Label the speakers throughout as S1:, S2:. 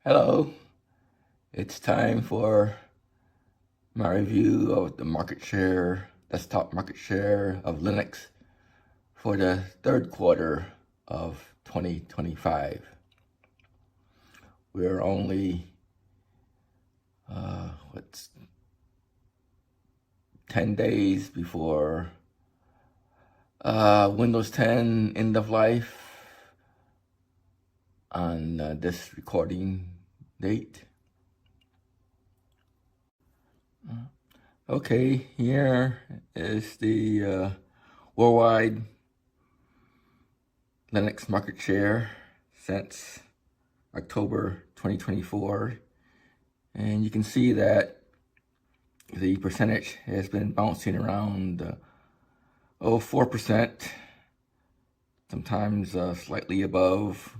S1: Hello, it's time for my review of the desktop market share of Linux for the third quarter of 2025. We're only, what's 10 days before Windows 10 end of life on this recording date. Okay, here is the worldwide Linux market share since October 2024. And you can see that the percentage has been bouncing around 4%, sometimes slightly above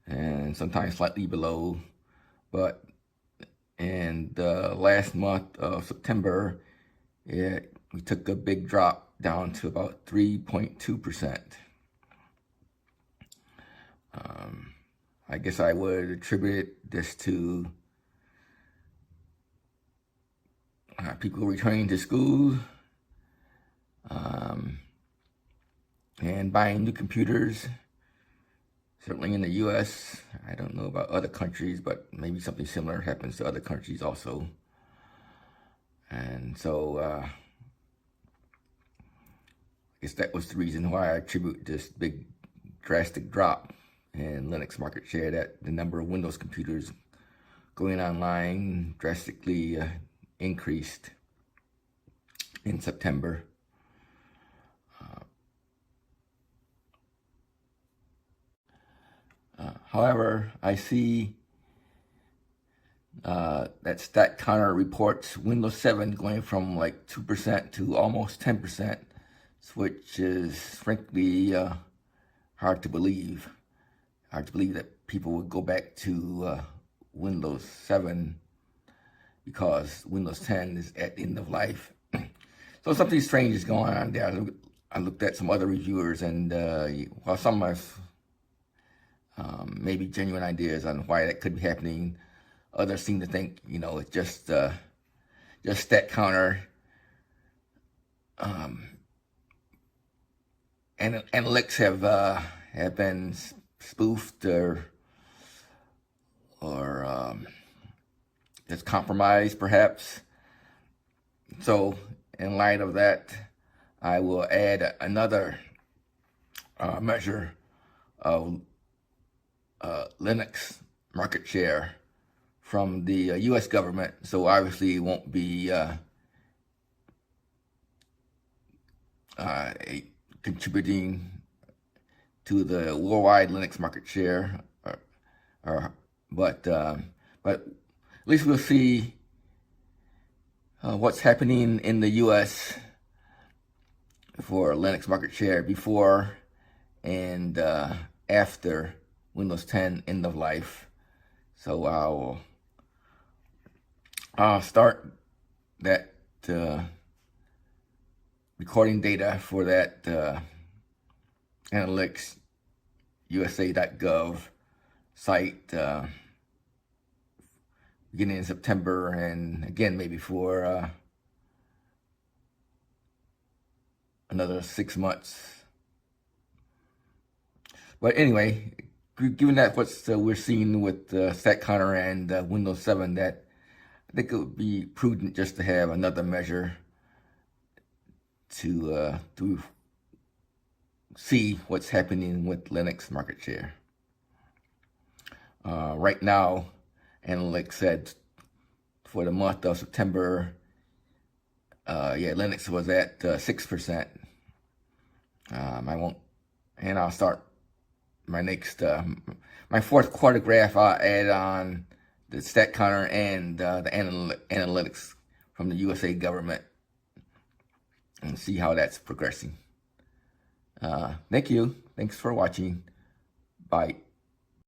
S1: and sometimes slightly below. But in the last month of September, we took a big drop down to about 3.2%. I guess I would attribute this to people returning to school and buying new computers. Certainly in the US, I don't know about other countries, but maybe something similar happens to other countries also. And so I guess that was the reason why I attribute this big drastic drop in Linux market share, that the number of Windows computers going online drastically increased in September. However, I see that StatCounter reports Windows 7 going from like 2% to almost 10%, which is frankly hard to believe. Hard to believe that people would go back to Windows 7 because Windows 10 is at the end of life. So something strange is going on there. I looked at some other reviewers, and while some have maybe genuine ideas on why that could be happening, others seem to think, it's just StatCounter and analytics have been spoofed or just compromised, perhaps. So, in light of that, I will add another measure of Linux market share from the U.S. government. So obviously it won't be contributing to the worldwide Linux market share, but at least we'll see what's happening in the U.S. for Linux market share before and after Windows 10 end of life. So I'll start that recording data for that analytics USA.gov site beginning in September, and again maybe for another 6 months. But anyway, given that we're seeing with StatCounter and Windows 7, that I think it would be prudent just to have another measure to see what's happening with Linux market share. Right now, analytics said for the month of September, Linux was at 6%. I'll start my next, my fourth quarter graph. I'll add on the StatCounter and the analytics from the USA government and see how that's progressing. Thank you. Thanks for watching. Bye.